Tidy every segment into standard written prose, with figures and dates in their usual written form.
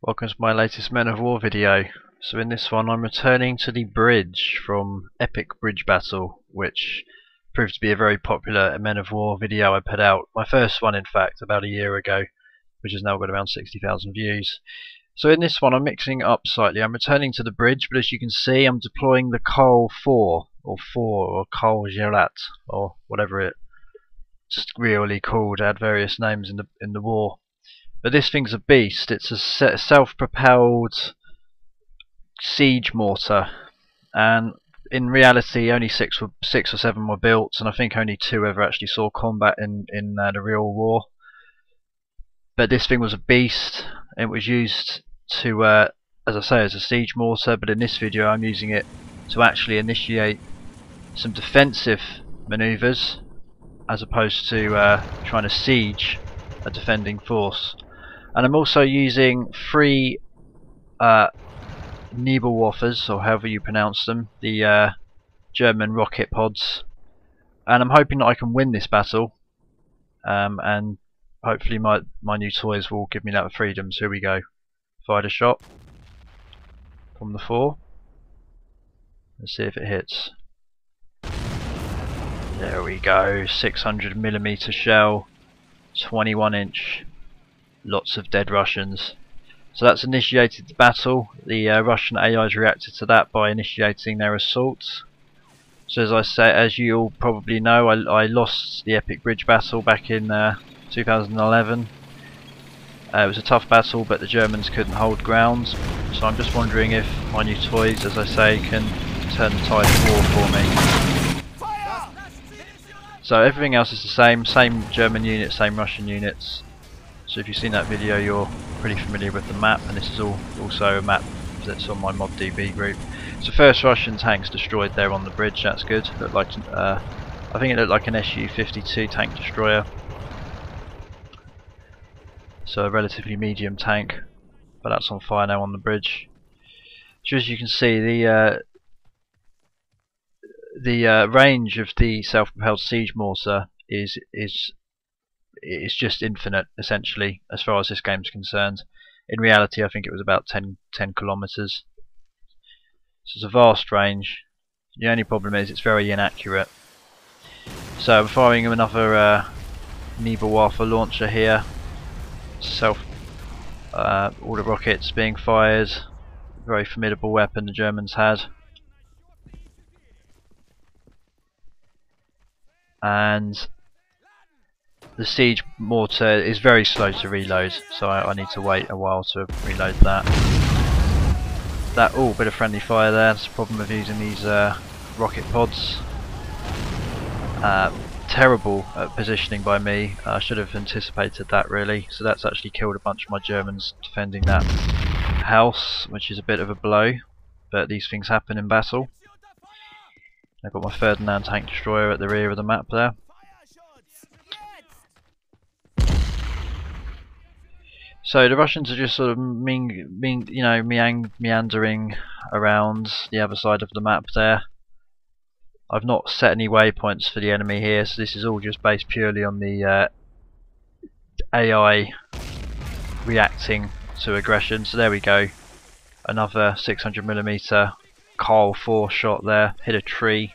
Welcome to my latest Men of War video. So in this one I'm returning to the bridge from Epic Bridge Battle, which proved to be a very popular Men of War video I put out. My first one in fact, about a year ago, which has now got around 60,000 views. So in this one I'm mixing it up slightly. I'm returning to the bridge, but as you can see I'm deploying the Col 4, or Col Gelat, or whatever it's really called. It had various names in the war. But this thing's a beast. It's a self-propelled siege mortar, and in reality only six or seven were built, and I think only 2 ever actually saw combat in the real war. But this thing was a beast. It was used to, as I say, as a siege mortar, but in this video I'm using it to actually initiate some defensive maneuvers as opposed to trying to siege a defending force. And I'm also using 3 Nebelwerfers, or however you pronounce them, the German rocket pods, and I'm hoping that I can win this battle, and hopefully my new toys will give me that freedom. So here we go. Fired a shot from the 4. Let's see if it hits. There we go. 600mm shell, 21-inch. Lots of dead Russians. So that's initiated the battle. The Russian AIs reacted to that by initiating their assaults. So as you all probably know, I lost the Epic Bridge battle back in 2011. It was a tough battle, but the Germans couldn't hold ground. So I'm just wondering if my new toys, as I say, can turn the tide of war for me. So everything else is the same German units, same Russian units. So if you've seen that video, you're pretty familiar with the map, and this is also a map that's on my ModDB group. So first Russian tanks destroyed there on the bridge. That's good. Looked like I think it looked like an Su-52 tank destroyer. So a relatively medium tank, but that's on fire now on the bridge. So as you can see, the range of the self-propelled siege mortar is just infinite, essentially, as far as this game's concerned. In reality, I think it was about 10 kilometers. So it's a vast range. The only problem is it's very inaccurate. So I'm firing another Nebelwerfer launcher here. All the rockets being fired. Very formidable weapon the Germans had. And the siege mortar is very slow to reload, so I need to wait a while to reload that. Oh, bit of friendly fire there. That's the problem of using these rocket pods. Terrible positioning by me. I should have anticipated that, really. So that's actually killed a bunch of my Germans defending that house, which is a bit of a blow, but these things happen in battle. I've got my Ferdinand tank destroyer at the rear of the map there. So the Russians are just sort of meandering around the other side of the map there. I've not set any waypoints for the enemy here, so this is all just based purely on the AI reacting to aggression. So there we go. Another 600mm Col 4 shot there. Hit a tree,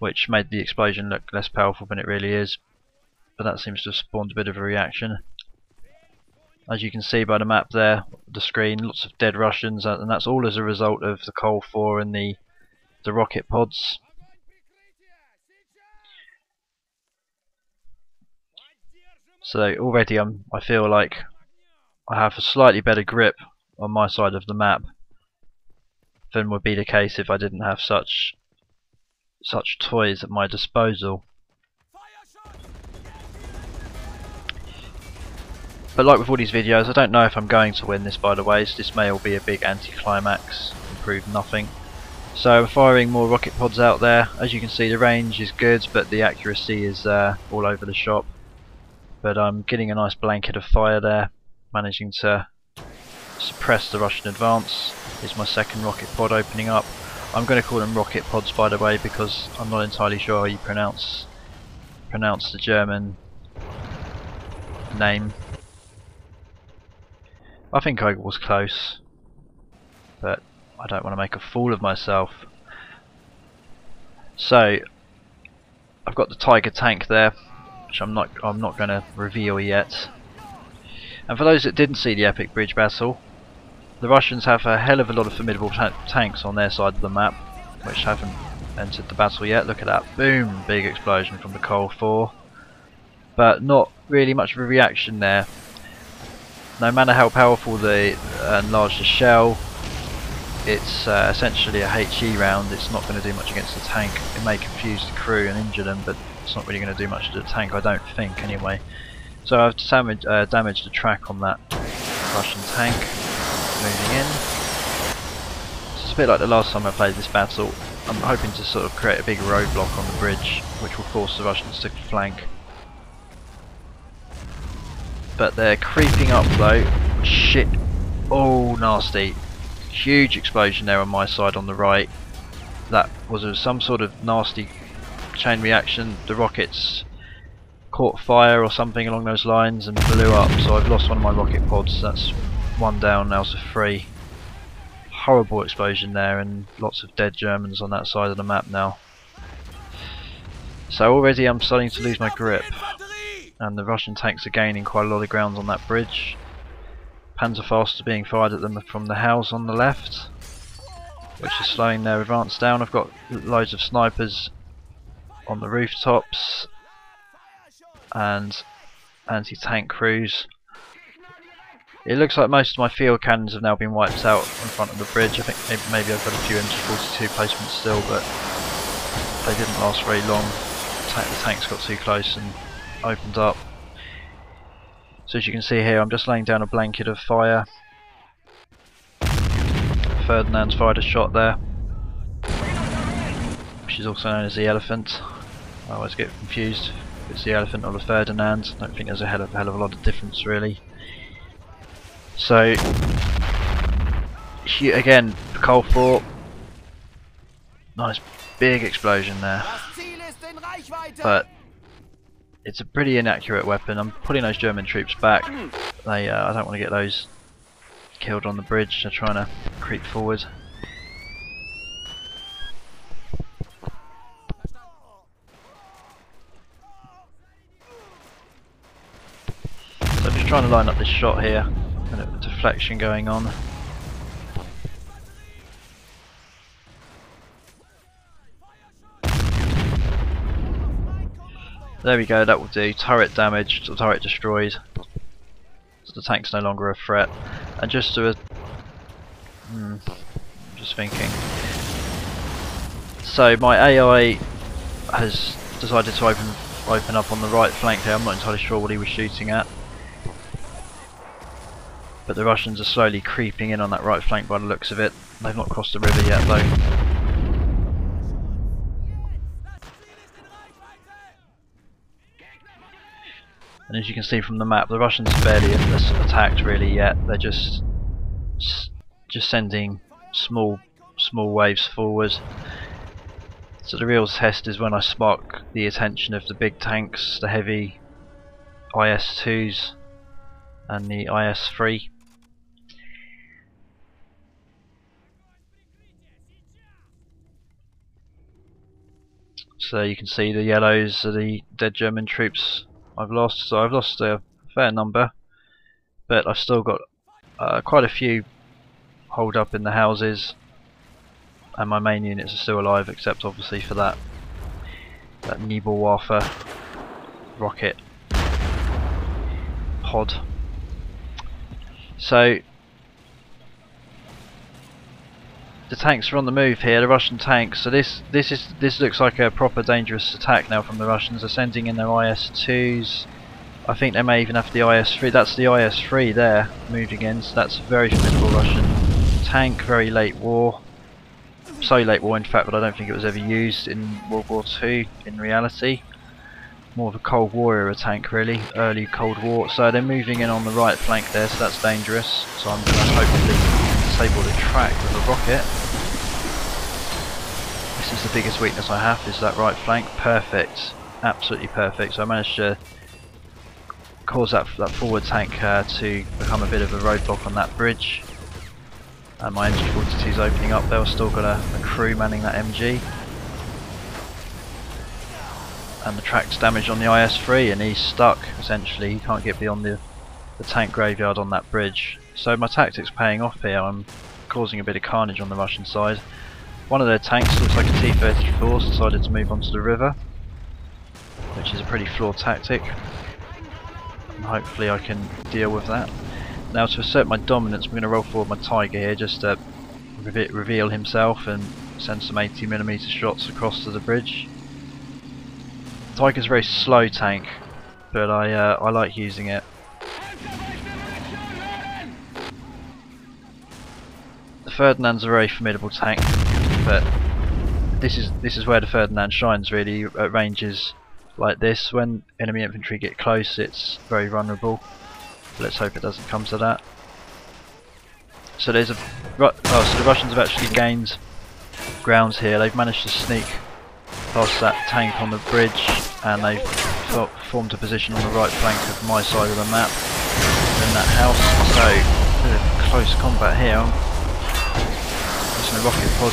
which made the explosion look less powerful than it really is. But that seems to have spawned a bit of a reaction. As you can see by the map there, the screen, lots of dead Russians, and that's all as a result of the Col 4 and the rocket pods. So already I feel like I have a slightly better grip on my side of the map than would be the case if I didn't have such toys at my disposal. But like with all these videos, I don't know if I'm going to win this, by the way, so this may all be a big anticlimax and prove nothing. So I'm firing more rocket pods out there. As you can see, the range is good, but the accuracy is all over the shop. But I'm getting a nice blanket of fire there, managing to suppress the Russian advance. Here's my second rocket pod opening up. I'm going to call them rocket pods, by the way, because I'm not entirely sure how you pronounce the German name. I think I was close, but I don't want to make a fool of myself. So I've got the Tiger tank there, which I'm not going to reveal yet. And for those that didn't see the epic bridge battle, the Russians have a hell of a lot of formidable tanks on their side of the map, which haven't entered the battle yet. Look at that, boom, big explosion from the Cold 4. But not really much of a reaction there. No matter how powerful and large the shell, it's essentially a HE round. It's not going to do much against the tank. It may confuse the crew and injure them, but it's not really going to do much to the tank, I don't think, anyway. So I've damaged the track on that Russian tank. Moving in. So it's a bit like the last time I played this battle. I'm hoping to sort of create a big roadblock on the bridge, which will force the Russians to flank. But they're creeping up though. Shit. Oh, nasty. Huge explosion there on my side on the right. That was some sort of nasty chain reaction. The rockets caught fire or something along those lines and blew up, so I've lost one of my rocket pods. That's one down now, so 3. Horrible explosion there, and lots of dead Germans on that side of the map now. So already I'm starting to lose my grip, and the Russian tanks are gaining quite a lot of ground on that bridge. Panzerfaust are being fired at them from the house on the left, which is slowing their advance down. I've got loads of snipers on the rooftops and anti-tank crews. It looks like most of my field cannons have now been wiped out in front of the bridge. I think maybe I've got a few MG42 placements still, but they didn't last very long. The tanks got too close and opened up. So as you can see here, I'm just laying down a blanket of fire. Ferdinand's fired a shot there, which is also known as the Elephant. I always get confused if it's the Elephant or the Ferdinand. I don't think there's a hell of a lot of difference really. So again, the Cold 4, nice big explosion there, but it's a pretty inaccurate weapon. I'm putting those German troops back. I don't want to get those killed on the bridge. They're trying to creep forward. So I'm just trying to line up this shot here. A deflection going on. There we go, that will do. Turret damaged, or turret destroyed. So the tank's no longer a threat. And just to I'm just thinking. So my AI has decided to open up on the right flank here. I'm not entirely sure what he was shooting at. But the Russians are slowly creeping in on that right flank by the looks of it. They've not crossed the river yet though. And as you can see from the map, the Russians barely attacked really yet. They're just sending small waves forward. So the real test is when I spark the attention of the big tanks, the heavy IS-2s and the IS-3. So you can see the yellows are the dead German troops I've lost. So I've lost a fair number, but I've still got quite a few holed up in the houses, and my main units are still alive, except obviously for that Nebelwerfer rocket pod. So the tanks are on the move here, the Russian tanks. So this looks like a proper dangerous attack now from the Russians. They're sending in their IS-2s. I think they may even have the IS-3. That's the IS-3 there moving in. So that's a very formidable Russian tank. Very late war. So late war in fact, but I don't think it was ever used in World War II in reality. More of a Cold War era tank really, early Cold War. So they're moving in on the right flank there, so that's dangerous. So I'm going to hopefully disable the track with a rocket. This is the biggest weakness I have, is that right flank. Perfect, absolutely perfect. So I managed to caused that forward tank to become a bit of a roadblock on that bridge. And my MG42 is opening up. They've still got a crew manning that MG. And the track's damaged on the IS-3 and he's stuck essentially. He can't get beyond the tank graveyard on that bridge. So my tactics paying off here. I'm causing a bit of carnage on the Russian side. One of their tanks, looks like a T-34, decided to move onto the river, which is a pretty flawed tactic. And hopefully I can deal with that. Now to assert my dominance, I'm going to roll forward my Tiger here just to reveal himself and send some 80mm shots across to the bridge. Tiger's a very slow tank, but I like using it. The Ferdinand's a very formidable tank, but this is where the Ferdinand shines really at ranges like this. When enemy infantry get close, it's very vulnerable. Let's hope it doesn't come to that. So there's so the Russians have actually gained grounds here. They've managed to sneak past that tank on the bridge, and they've formed a position on the right flank of my side of the map in that house. So a bit of close combat here. I'm using a rocket pod.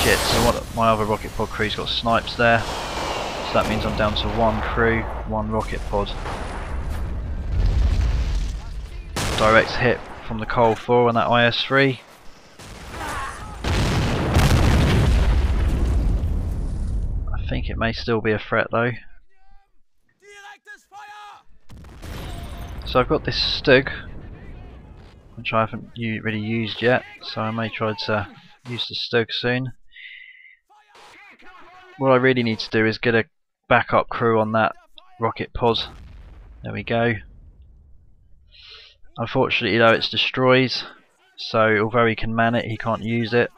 Shit, so my other rocket pod crew's got snipes there. So that means I'm down to one crew, one rocket pod. Direct hit from the Cole 4 on that IS-3. I think it may still be a threat though. So I've got this Stug, which I haven't really used yet, so I may try to use the Stug soon. What I really need to do is get a backup crew on that rocket pod. There we go. Unfortunately though, it's destroyed, so although he can man it, he can't use it.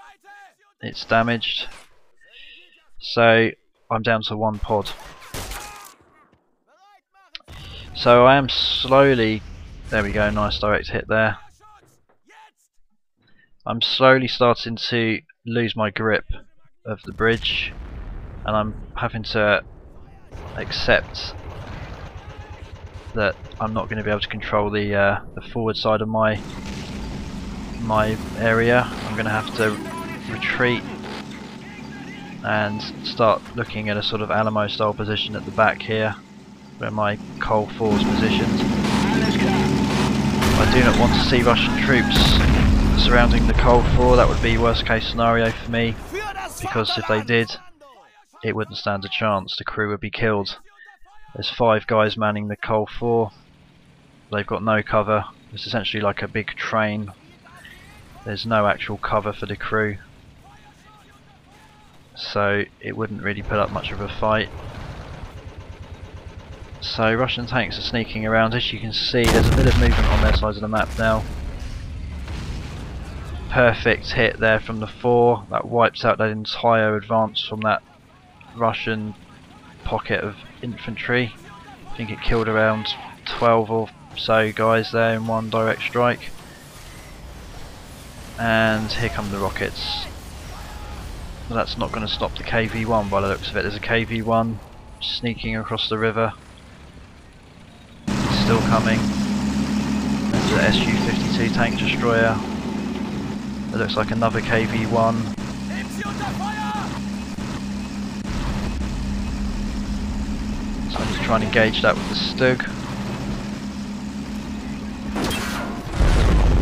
It's damaged. So I'm down to one pod. So I am slowly, there we go, nice direct hit there. I'm slowly starting to lose my grip of the bridge, and I'm having to accept that I'm not going to be able to control the forward side of my area. I'm going to have to retreat and start looking at a sort of Alamo style position at the back here, where my Cole 4 is positioned. I do not want to see Russian troops surrounding the Cole 4. That would be worst case scenario for me, because if they did, it wouldn't stand a chance. The crew would be killed. There's 5 guys manning the Cole 4. They've got no cover. It's essentially like a big train. There's no actual cover for the crew, so it wouldn't really put up much of a fight. So Russian tanks are sneaking around. As you can see, there's a bit of movement on their side of the map now. Perfect hit there from the 4. That wipes out that entire advance from that Russian pocket of infantry. I think it killed around 12 or so guys there in one direct strike. And here come the rockets. But that's not going to stop the KV-1 by the looks of it. There's a KV-1 sneaking across the river. It's still coming. There's an Su-52 tank destroyer. It looks like another KV-1. So I'm just trying to engage that with the Stug.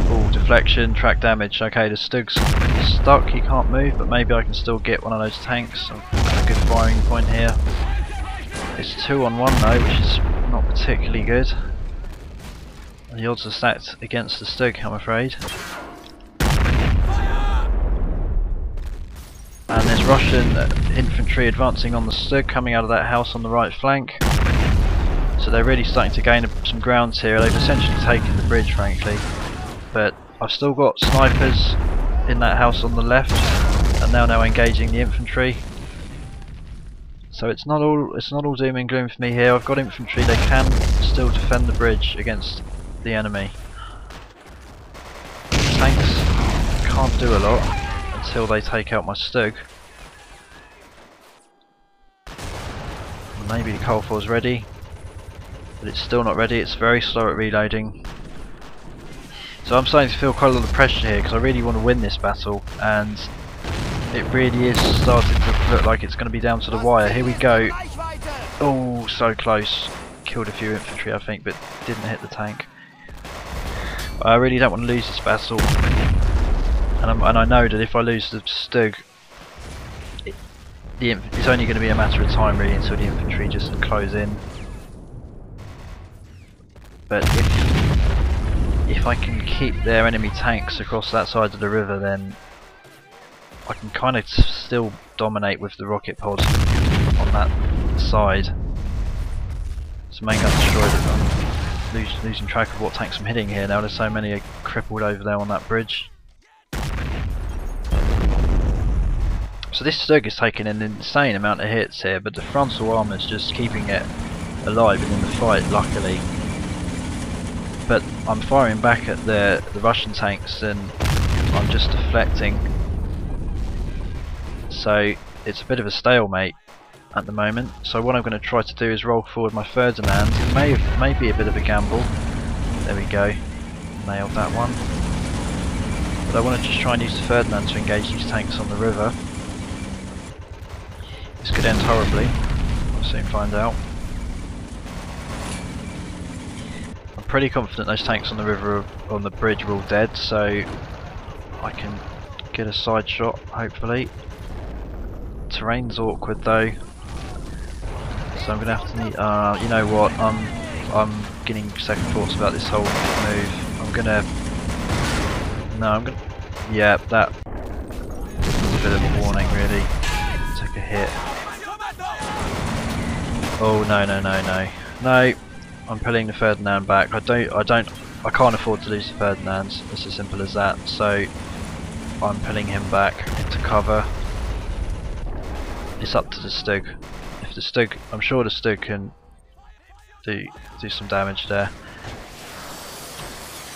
Oh, deflection, track damage. Okay, the Stug's stuck, he can't move, but maybe I can still get one of those tanks. I've got a good firing point here. It's 2-on-1 though, which is not particularly good. The odds are stacked against the Stug, I'm afraid. And there's Russian infantry advancing on the Stug, coming out of that house on the right flank. So they're really starting to gain some grounds here. They've essentially taken the bridge, frankly. But I've still got snipers in that house on the left, and they're now engaging the infantry. So it's not all doom and gloom for me here. I've got infantry. They can still defend the bridge against the enemy. Tanks can't do a lot until they take out my Stug. Maybe the Cole 4's ready. but it's still not ready. It's very slow at reloading. So I'm starting to feel quite a lot of pressure here because I really want to win this battle, and it really is starting to look like it's going to be down to the wire. Here we go. Oh, so close. Killed a few infantry, I think, but didn't hit the tank. I really don't want to lose this battle, and I know that if I lose the Stug, it's only going to be a matter of time really until the infantry just close in. But if I can keep their enemy tanks across that side of the river, then I can kind of still dominate with the rocket pod on that side. So main gun destroyed. I'm losing track of what tanks I'm hitting here now. There's so many crippled over there on that bridge. So this Stug is taking an insane amount of hits here, but the frontal armour is just keeping it alive and in the fight, luckily. But I'm firing back at the Russian tanks and I'm just deflecting. So it's a bit of a stalemate at the moment. So what I'm going to try to do is roll forward my Ferdinand. May be a bit of a gamble. There we go. Nailed that one. But I want to just try and use the Ferdinand to engage these tanks on the river. This could end horribly. We'll soon find out. I'm pretty confident those tanks on the river, on the bridge, are all dead, so I can get a side shot, hopefully. Terrain's awkward though, so I'm gonna have to need. You know what? I'm getting second thoughts about this whole move. I'm gonna. Yeah, that was a bit of a warning, really. Took a hit. Oh no! I'm pulling the Ferdinand back. I can't afford to lose the Ferdinand. It's as simple as that. So I'm pulling him back into cover. It's up to the Stug. If the Stug, I'm sure the Stug can do some damage there.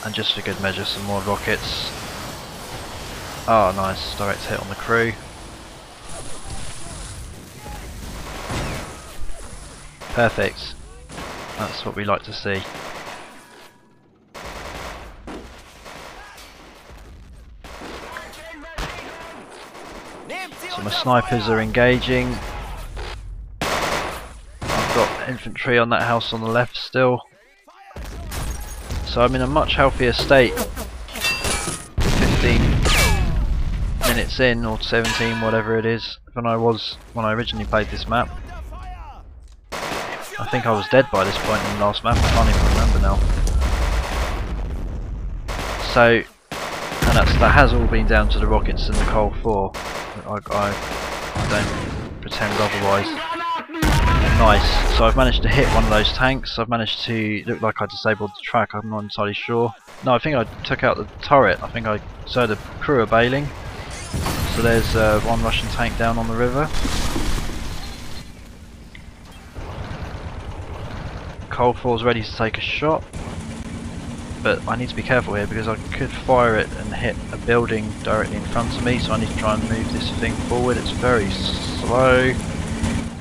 And just for good measure, some more rockets. Oh, nice direct hit on the crew. Perfect. That's what we like to see. So my snipers are engaging. I've got infantry on that house on the left still. So I'm in a much healthier state 15 minutes in, or 17, whatever it is, than I was when I originally played this map. I think I was dead by this point in the last map, I can't even remember now. So, and that has all been down to the rockets and the Coal 4. I don't pretend otherwise. Nice, so I've managed to hit one of those tanks. I've managed to, look like I disabled the track, I'm not entirely sure. No, I think I took out the turret. So the crew are bailing. So there's one Russian tank down on the river. Coal 4's ready to take a shot, but I need to be careful here because I could fire it and hit a building directly in front of me, so I need to try and move this thing forward. It's very slow.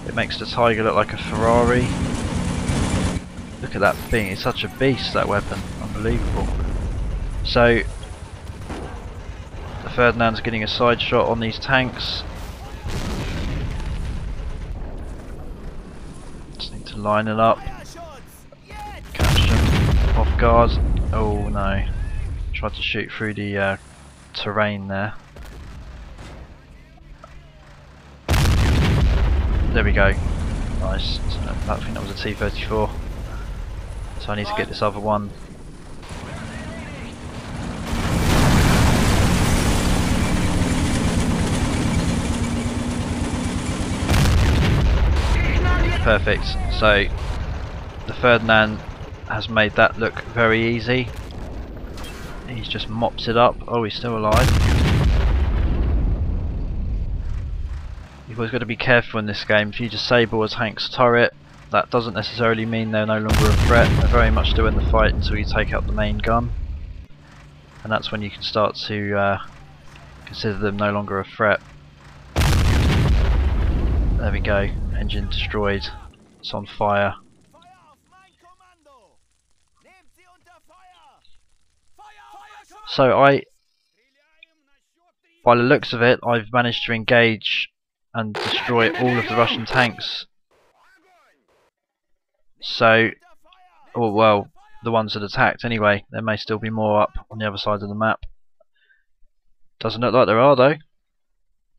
It makes the Tiger look like a Ferrari. Look at that thing, it's such a beast, that weapon, unbelievable. So the Ferdinand's getting a side shot on these tanks. Just need to line it up. Off guard. Oh no. Tried to shoot through the terrain there. There we go. Nice. So I think that was a T-34. So I need to get this other one. Perfect. So the Ferdinand has made that look very easy. He's just mops it up. Oh, he's still alive. You've always got to be careful in this game. If you disable a tank's turret, that doesn't necessarily mean they're no longer a threat. They're very much still in the fight until you take out the main gun, and that's when you can start to consider them no longer a threat. There we go. Engine destroyed. It's on fire. So by the looks of it, I've managed to engage and destroy all of the Russian tanks. So, oh well, the ones that attacked anyway. There may still be more up on the other side of the map. Doesn't look like there are though.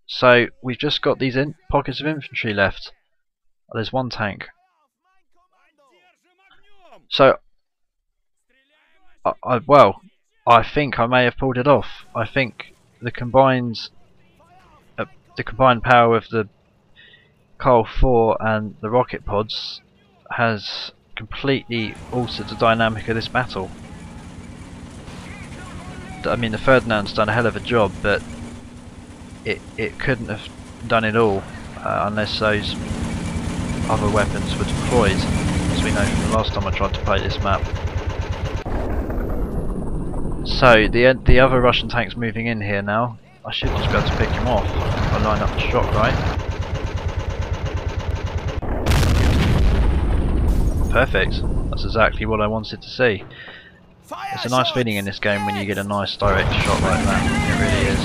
So we've just got these pockets of infantry left. Oh, there's one tank. So, I think I may have pulled it off. I think the combined power of the Coal 4 and the rocket pods has completely altered the dynamic of this battle. I mean, the Ferdinand's done a hell of a job, but it couldn't have done it all unless those other weapons were deployed, as we know from the last time I tried to play this map. So the other Russian tank's moving in here now. I should just be able to pick him off if I line up the shot right. Perfect. That's exactly what I wanted to see. It's a nice feeling in this game when you get a nice direct shot like that. It really is.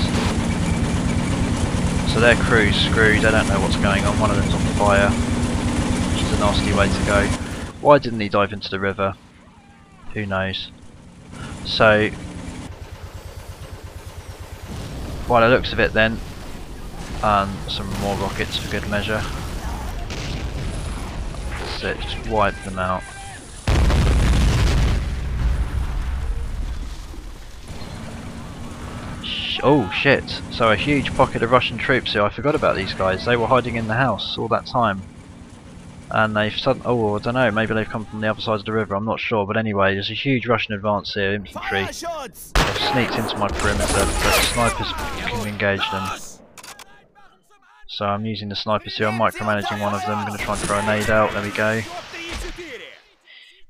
So their crew's screwed. They don't know what's going on. One of them's on fire, which is a nasty way to go. Why didn't he dive into the river? Who knows? So, by the looks of it then, some more rockets for good measure. That's it, just wipe them out. Oh shit, so a huge pocket of Russian troops here. I forgot about these guys. They were hiding in the house all that time. And they've oh, I don't know, maybe they've come from the other side of the river, I'm not sure. But anyway, there's a huge Russian advance here, infantry. They've sneaked into my perimeter, but the snipers can engage them. So I'm using the snipers here, I'm micromanaging one of them. I'm going to try and throw a nade out, there we go.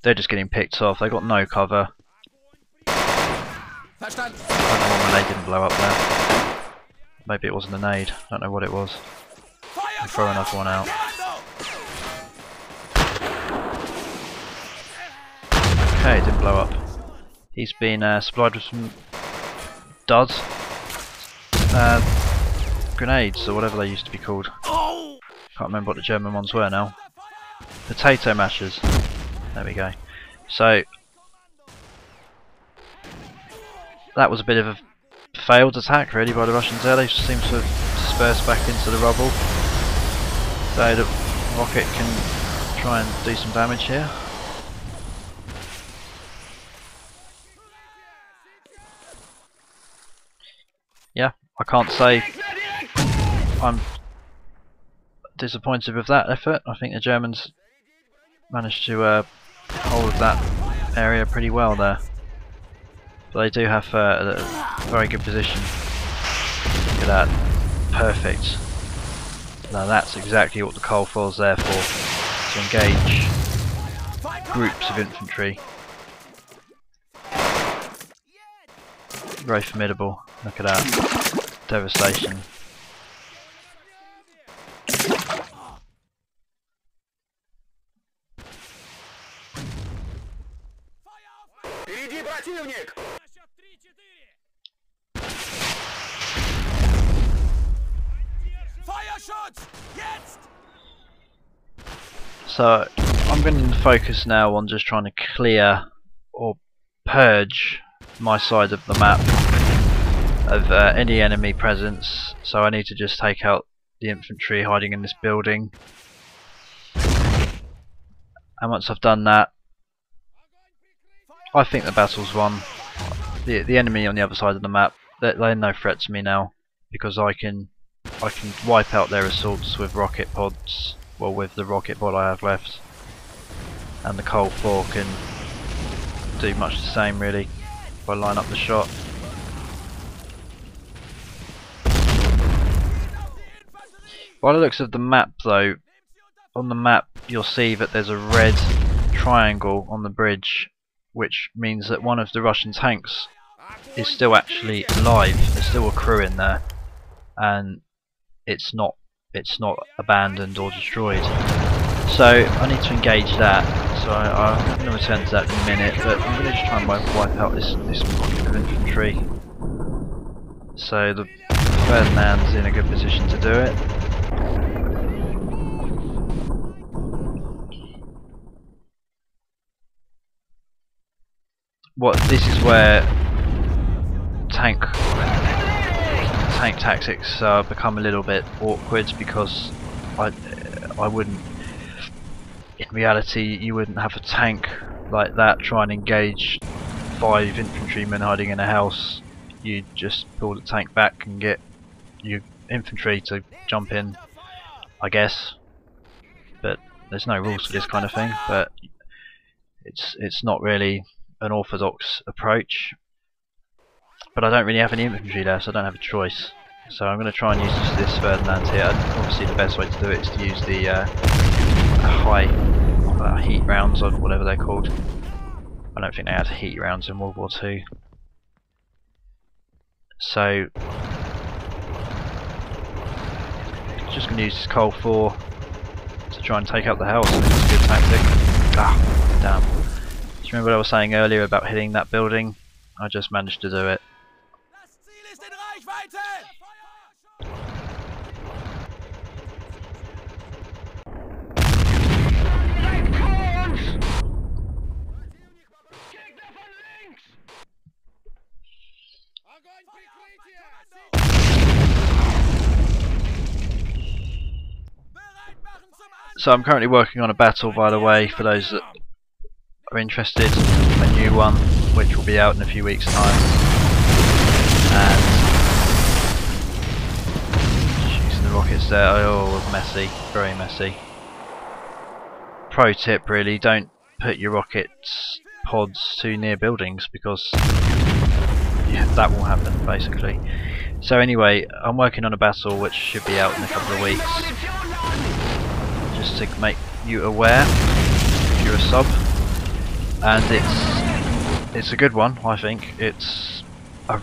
They're just getting picked off, they've got no cover. I don't know why my nade didn't blow up there. Maybe it wasn't a nade, I don't know what it was. I'll throw another one out. Okay, it didn't blow up. He's been supplied with some duds. Grenades, or whatever they used to be called. Can't remember what the German ones were now. Potato mashers. There we go. So, that was a bit of a failed attack really by the Russians there. They seem to have dispersed back into the rubble. So the rocket can try and do some damage here. Yeah, I can't say I'm disappointed with that effort. I think the Germans managed to hold that area pretty well there. But they do have a very good position. Look at that. Perfect. Now that's exactly what the Coal 4's there for. To engage groups of infantry. Very formidable. Look at that. Devastation. So I'm going to focus now on just trying to clear or purge my side of the map of any enemy presence. So I need to just take out the infantry hiding in this building. And once I've done that, I think the battle's won. The enemy on the other side of the map, they're no threat to me now, because I can wipe out their assaults with rocket pods. Well, with the rocket pod I have left, and the Coal 4 can do much the same really if I line up the shot. By the looks of the map though, on the map you'll see that there's a red triangle on the bridge, which means that one of the Russian tanks is still actually alive. There's still a crew in there, and it's not abandoned or destroyed. So I need to engage that. So I'm going to return to that in a minute, but I'm going to just try and wipe out this pocket of infantry. So the Ferdinand's in a good position to do it. This is where tank tactics become a little bit awkward, because I wouldn't, in reality, you wouldn't have a tank like that try and engage 5 infantrymen hiding in a house. You'd just pull the tank back and get your infantry to jump in, I guess. But there's no rules for this kind of thing. But it's not really an orthodox approach. But I don't really have any infantry there, so I don't have a choice. So I'm going to try and use this Ferdinand here. And obviously the best way to do it is to use the high heat rounds, or whatever they're called. I don't think they had heat rounds in World War II. So just going to use this Coal 4 to try and take out the house. I think it's a good tactic. Ah, damn. Do you remember what I was saying earlier about hitting that building? I just managed to do it. So I'm currently working on a battle, by the way, for those that are interested, a new one, which will be out in a few weeks' time. And using the rockets there, oh, messy, very messy. Pro tip really, don't put your rocket pods too near buildings, because yeah, that will happen basically. So anyway, I'm working on a battle which should be out in a couple of weeks. Just to make you aware, if you're a sub, and it's a good one. I think it's a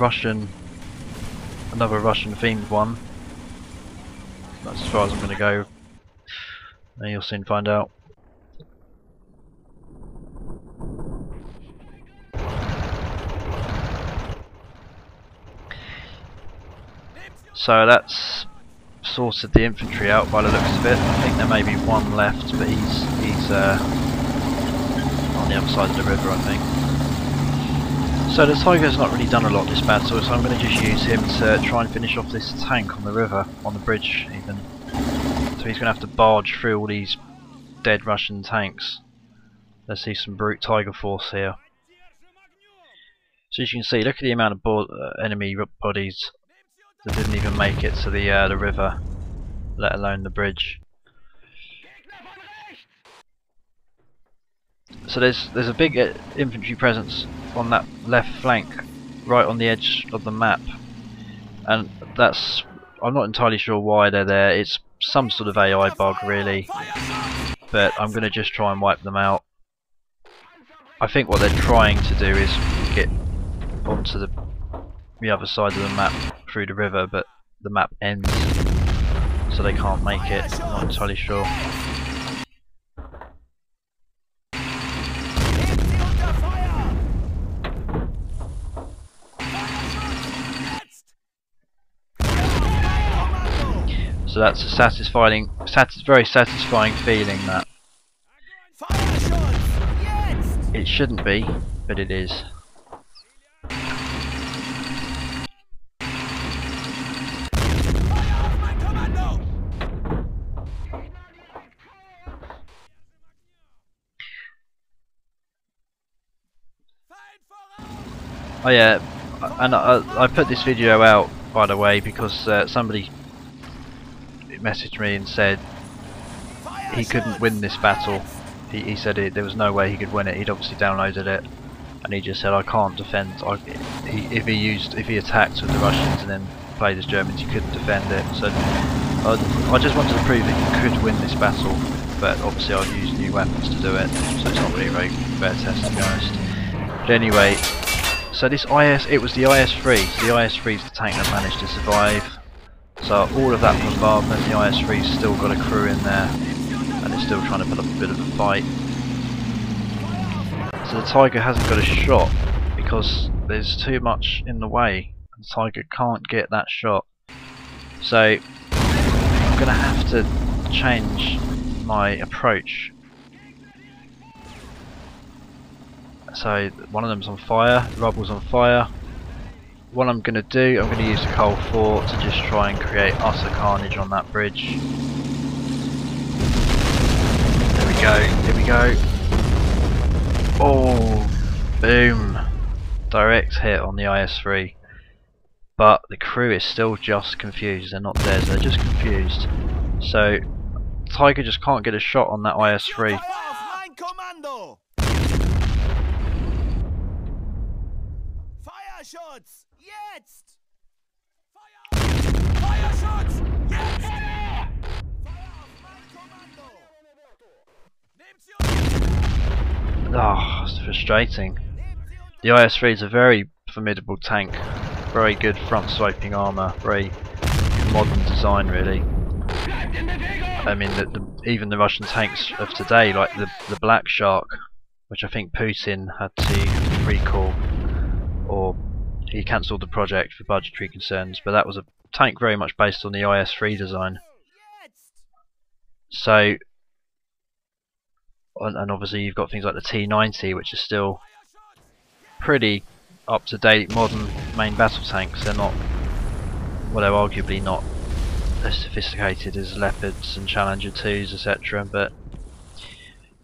another Russian themed one. That's as far as I'm going to go, and you'll soon find out. So that's sorted the infantry out by the looks of it. I think there may be one left, but he's on the other side of the river, I think. So the Tiger's not really done a lot this battle, so I'm going to just use him to try and finish off this tank on the river, on the bridge even. So he's going to have to barge through all these dead Russian tanks. Let's see some brute Tiger force here. So as you can see, look at the amount of enemy bodies that didn't even make it to the river, let alone the bridge. So there's a big infantry presence on that left flank, right on the edge of the map, and I'm not entirely sure why they're there. It's some sort of AI bug really, but I'm going to just try and wipe them out. I think what they're trying to do is get onto the other side of the map through the river, but the map ends, so they can't make it. I'm not entirely sure. So that's a very satisfying feeling, that. It shouldn't be, but it is. Oh yeah, and I put this video out, by the way, because somebody messaged me and said he couldn't win this battle. He said there was no way he could win it. He'd obviously downloaded it, and he just said, I can't defend. If he attacked with the Russians and then played as Germans, he couldn't defend it. So I just wanted to prove that you could win this battle, but obviously I've used new weapons to do it, so it's not really a very fair test, to be honest. But anyway, so this it was the IS-3. So the IS-3 is the tank that managed to survive. So all of that bombardment, the IS-3's still got a crew in there, and are still trying to put up a bit of a fight. So the Tiger hasn't got a shot because there's too much in the way. The Tiger can't get that shot. So I'm going to have to change my approach. So one of them's on fire, the rubble's on fire. What I'm going to do, I'm going to use the Coal 4 to just try and create utter carnage on that bridge. There we go, here we go. Oh, boom. Direct hit on the IS-3. But the crew is still just confused, they're not dead, they're just confused. So, Tiger just can't get a shot on that IS-3. Shots! Jetzt! Fire shots! Jetzt! Fire auf mein Kommando! Oh, it's frustrating. The IS-3 is a very formidable tank, very good front swiping armour, very modern design really. I mean, even the Russian tanks of today, like the Black Shark, which I think Putin had to recall, or he cancelled the project for budgetary concerns, but that was a tank very much based on the IS-3 design. So, and obviously you've got things like the T-90, which is still pretty up-to-date modern main battle tanks. They're not, well, they're arguably not as sophisticated as Leopards and Challenger 2s, etc. But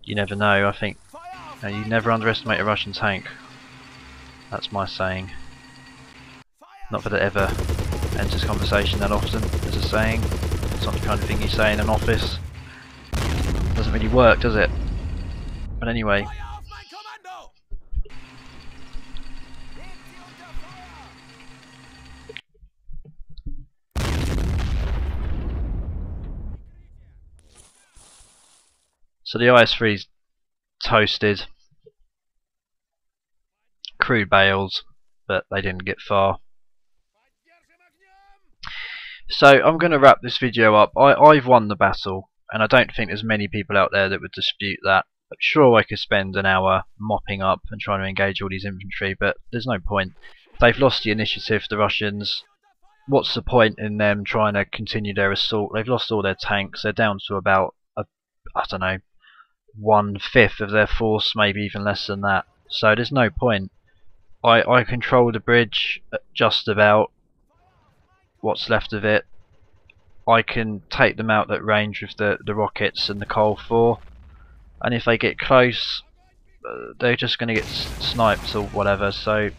you never know. I think you never underestimate a Russian tank. That's my saying. Not that it ever enters conversation that often as a saying. It's not the kind of thing you say in an office. Doesn't really work, does it? But anyway. So the IS-3's toasted. Crew bailed, but they didn't get far. So I'm going to wrap this video up. I've won the battle, and I don't think there's many people out there that would dispute that. I'm sure I could spend an hour mopping up and trying to engage all these infantry, but there's no point. They've lost the initiative, the Russians. What's the point in them trying to continue their assault? They've lost all their tanks. They're down to about, I don't know, 1/5 of their force, maybe even less than that. So there's no point. I control the bridge just about. What's left of it. I can take them out at range with the rockets and the Coal 4, and if they get close, they're just going to get sniped or whatever. So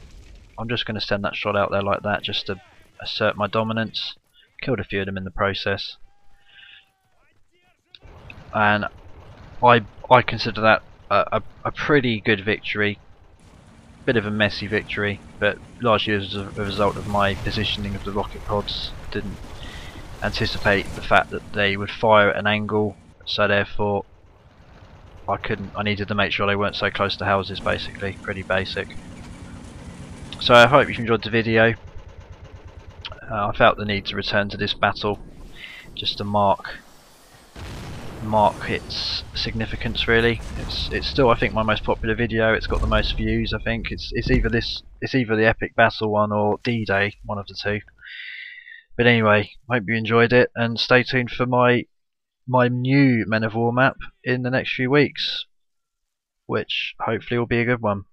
I'm just going to send that shot out there like that, just to assert my dominance. Killed a few of them in the process, and I consider that a pretty good victory. Bit of a messy victory, but largely as a result of my positioning of the rocket pods. Didn't anticipate the fact that they would fire at an angle, so therefore I needed to make sure they weren't so close to houses, basically. Pretty basic. So I hope you've enjoyed the video. I felt the need to return to this battle just to mark its significance really. It's still, I think, my most popular video. It's got the most views, I think. It's either the epic battle one or D-Day, one of the two. But anyway, hope you enjoyed it, and stay tuned for my new Men of War map in the next few weeks, which hopefully will be a good one.